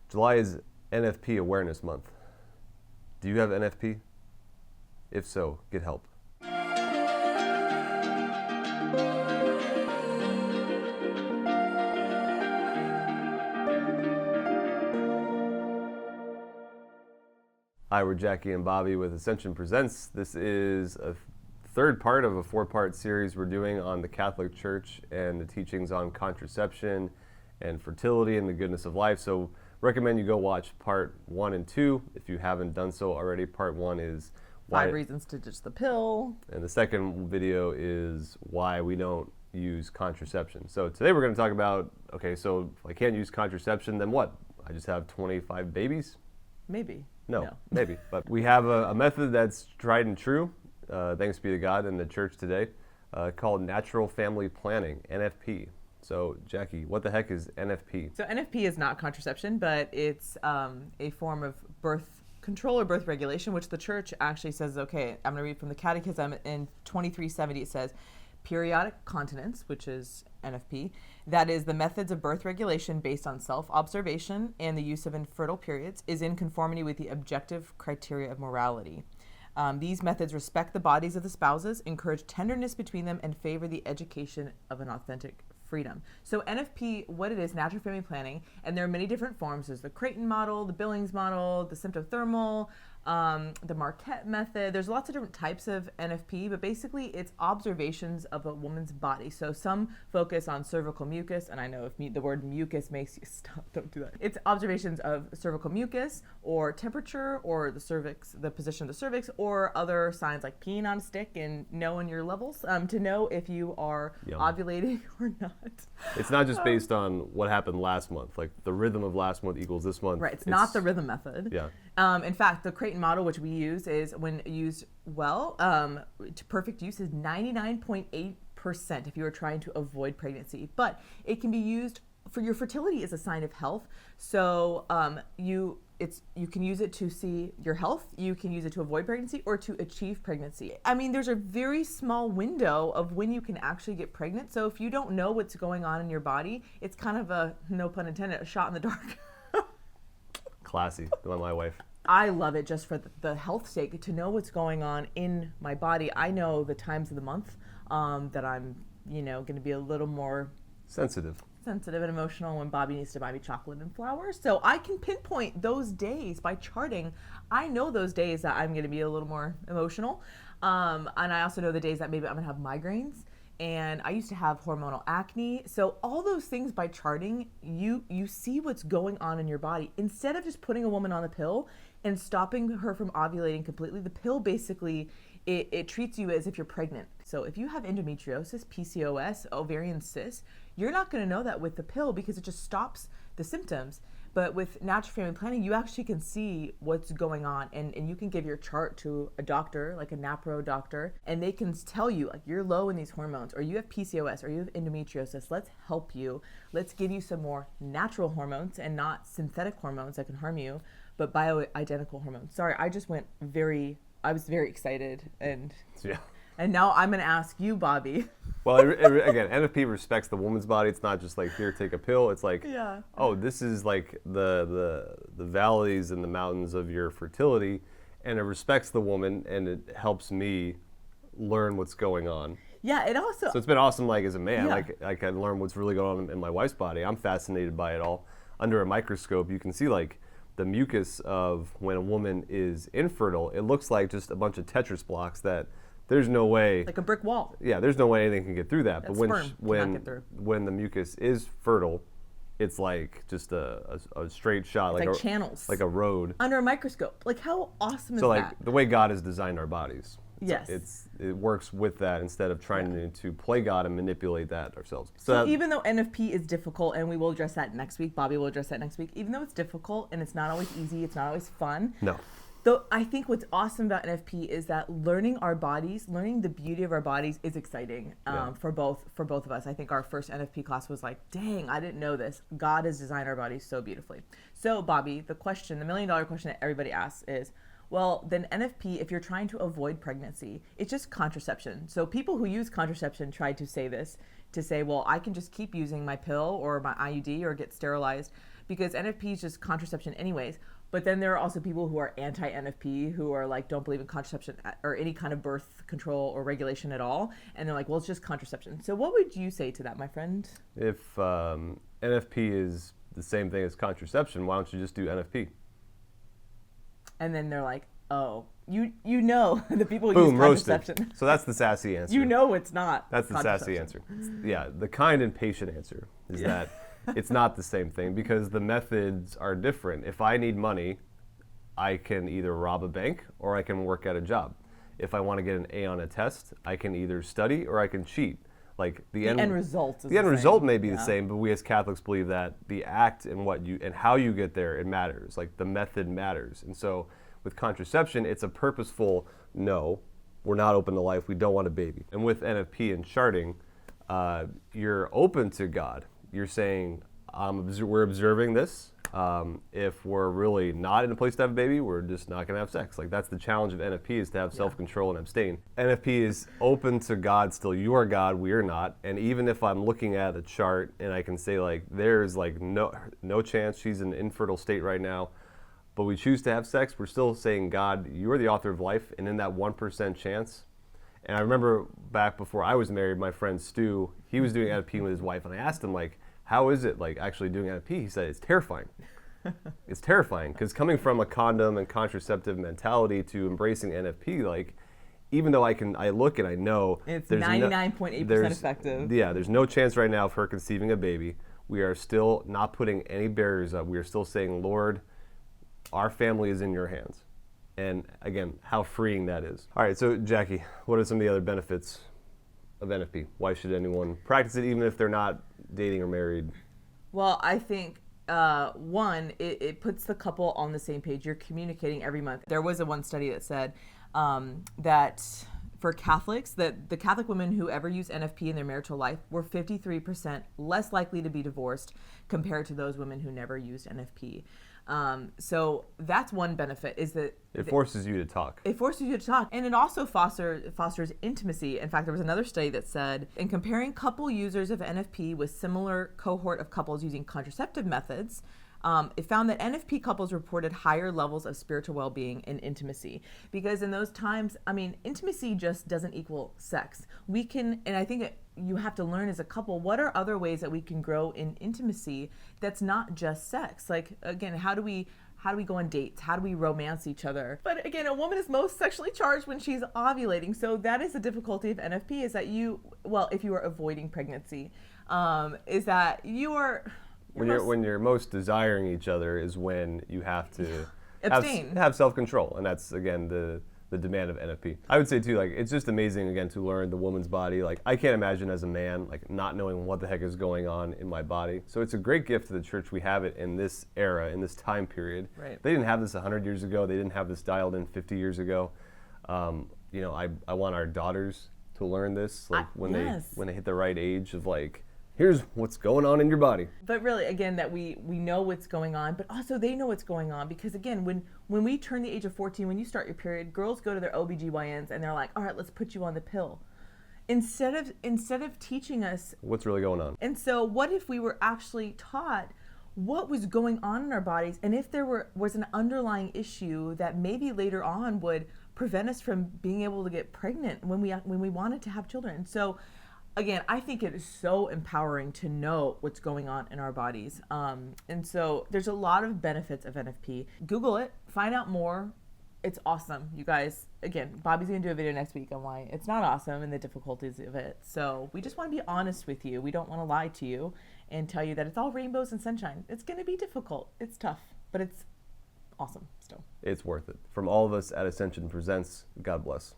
July is NFP Awareness Month. Do you have NFP? If so, get help. Hi, we're Jackie and Bobby with Ascension Presents. This is a third part of a four-part series we're doing on the Catholic Church and the teachings on contraception and fertility and the goodness of life. So recommend you go watch part 1 and 2 if you haven't done so already. Part 1 is 5 reasons to ditch the pill. And the second video is why we don't use contraception. So today we're going to talk about, okay, so if I can't use contraception, then what? I just have 25 babies? Maybe. No, maybe. But we have a method that's tried and true, thanks be to God, in the church today, called natural family planning, NFP. So, Jackie, what the heck is NFP? So NFP is not contraception, but it's a form of birth control or birth regulation, which the church actually says, okay, I'm going to read from the Catechism. In 2370, it says, periodic continence, which is NFP, that is the methods of birth regulation based on self-observation and the use of infertile periods, is in conformity with the objective criteria of morality. These methods respect the bodies of the spouses, encourage tenderness between them, and favor the education of an authentic freedom. So NFP, what it is, natural family planning, and there are many different forms. There's the Creighton model, the Billings model, the sympto-thermal, the Marquette method. There's lots of different types of NFP, but basically it's observations of a woman's body. So some focus on cervical mucus, and I know if the word mucus makes you stop, don't do that. It's observations of cervical mucus or temperature or the cervix, the position of the cervix, or other signs like peeing on a stick and knowing your levels to know if you are ovulating or not. It's not just based on what happened last month, like the rhythm of last month equals this month. Right, it's not the rhythm method. Yeah. In fact, the Creighton model, which we use, is when used well, to perfect use is 99.8% if you are trying to avoid pregnancy. But it can be used for your fertility as a sign of health. So you can use it to see your health, you can use it to avoid pregnancy or to achieve pregnancy. I mean, there's a very small window of when you can actually get pregnant. So if you don't know what's going on in your body, it's kind of a, no pun intended, a shot in the dark. Classy, my wife. I love it just for the health sake, to know what's going on in my body. I know the times of the month that I'm, going to be a little more sensitive and emotional when Bobby needs to buy me chocolate and flowers. So I can pinpoint those days by charting. I know those days that I'm going to be a little more emotional. And I also know the days that maybe I'm going to have migraines. And I used to have hormonal acne. So all those things by charting, you see what's going on in your body. Instead of just putting a woman on the pill and stopping her from ovulating completely, the pill basically, it treats you as if you're pregnant. So if you have endometriosis, PCOS, ovarian cysts, you're not going to know that with the pill because it just stops the symptoms. But with natural family planning, you actually can see what's going on, and you can give your chart to a doctor, like a NAPRO doctor, and they can tell you, like, you're low in these hormones, or you have PCOS, or you have endometriosis. Let's help you. Let's give you some more natural hormones and not synthetic hormones that can harm you, but bioidentical hormones. Sorry, I was very excited, and now I'm going to ask you, Bobby. Well, again, NFP respects the woman's body. It's not just like, here, take a pill. It's like, oh, this is like the valleys and the mountains of your fertility, and it respects the woman, and it helps me learn what's going on. Yeah, it also... So it's been awesome, like, as a man, like, I can learn what's really going on in my wife's body. I'm fascinated by it all. Under a microscope, you can see, like, the mucus of when a woman is infertile. It looks like just a bunch of Tetris blocks that there's no way... Like a brick wall. Yeah, there's no way anything can get through that. But when the mucus is fertile, it's like just a straight shot. It's like channels. Like a road. Under a microscope. Like, how awesome is that? So, like, the way God has designed our bodies. Yes. It works with that instead of trying to play God and manipulate that ourselves. So even though NFP is difficult, and we will address that next week, Bobby will address that next week, even though it's difficult and it's not always easy, it's not always fun. No. Though I think what's awesome about NFP is that learning our bodies, learning the beauty of our bodies is exciting for both of us. I think our first NFP class was like, dang, I didn't know this. God has designed our bodies so beautifully. So Bobby, the $1 million question that everybody asks is, Well, then NFP, if you're trying to avoid pregnancy, it's just contraception. So people who use contraception try to say this, to say, well, I can just keep using my pill or my IUD or get sterilized because NFP is just contraception anyways. But then there are also people who are anti-NFP who are like, don't believe in contraception or any kind of birth control or regulation at all. And they're like, well, it's just contraception. So what would you say to that, my friend? If NFP is the same thing as contraception, why don't you just do NFP? And then they're like, oh, you know the people who Boom, use contraception. roasted. So that's the sassy answer. You know it's not. That's the sassy answer. Yeah, the kind and patient answer is that it's not the same thing because the methods are different. If I need money, I can either rob a bank or I can work at a job. If I want to get an A on a test, I can either study or I can cheat. Like the end result is the end result may be the same, but we as Catholics believe that the act and what you and how you get there, it matters. Like the method matters. And so with contraception, it's a purposeful no, we're not open to life, we don't want a baby. And with NFP and charting, you're open to God. You're saying, we're observing this. If we're really not in a place to have a baby, we're just not going to have sex. Like that's the challenge of NFP is to have self-control and abstain. NFP is open to God still. You are God, we are not. And even if I'm looking at a chart and I can say like, there's like no chance she's in an infertile state right now, but we choose to have sex, we're still saying, God, you are the author of life. And in that 1% chance, and I remember back before I was married, my friend Stu, he was doing NFP with his wife, and I asked him like, how is it like actually doing NFP? He said it's terrifying. It's terrifying because coming from a condom and contraceptive mentality to embracing NFP, like even though I look and I know it's 99.8% effective. Yeah, there's no chance right now of her conceiving a baby. We are still not putting any barriers up. We are still saying, Lord, our family is in your hands. And again, how freeing that is. All right, so Jackie, what are some of the other benefits of NFP? Why should anyone practice it even if they're not dating or married? Well, I think one, it puts the couple on the same page. You're communicating every month. There was one study that said that for Catholics, that the Catholic women who ever use NFP in their marital life were 53% less likely to be divorced compared to those women who never used NFP. So that's one benefit is that it forces you to talk. It forces you to talk. And it also fosters intimacy. In fact, there was another study that said in comparing couple users of NFP with similar cohort of couples using contraceptive methods, it found that NFP couples reported higher levels of spiritual well-being and intimacy. Because in those times, I mean, intimacy just doesn't equal sex. We can, and I think you have to learn as a couple, what are other ways that we can grow in intimacy that's not just sex? Like, again, how do we go on dates? How do we romance each other? But again, a woman is most sexually charged when she's ovulating. So that is the difficulty of NFP is that if you are avoiding pregnancy, is that you are... When you're most desiring each other is when you have to abstain, have self-control, and that's again the demand of NFP. I would say too, like it's just amazing again to learn the woman's body. Like I can't imagine as a man like not knowing what the heck is going on in my body. So it's a great gift to the church. We have it in this era, in this time period. Right. They didn't have this 100 years ago. They didn't have this dialed in 50 years ago. I want our daughters to learn this, like when they hit the right age of like, here's what's going on in your body. But really, again, that we know what's going on, but also they know what's going on because, again, when we turn the age of 14, when you start your period, girls go to their OBGYNs and they're like, all right, let's put you on the pill. Instead of teaching us what's really going on. And so what if we were actually taught what was going on in our bodies and if there was an underlying issue that maybe later on would prevent us from being able to get pregnant when we wanted to have children. So again, I think it is so empowering to know what's going on in our bodies. And so there's a lot of benefits of NFP. Google it, find out more. It's awesome, you guys. Again, Bobby's going to do a video next week on why it's not awesome and the difficulties of it. So we just want to be honest with you. We don't want to lie to you and tell you that it's all rainbows and sunshine. It's going to be difficult. It's tough, but it's awesome still. It's worth it. From all of us at Ascension Presents, God bless.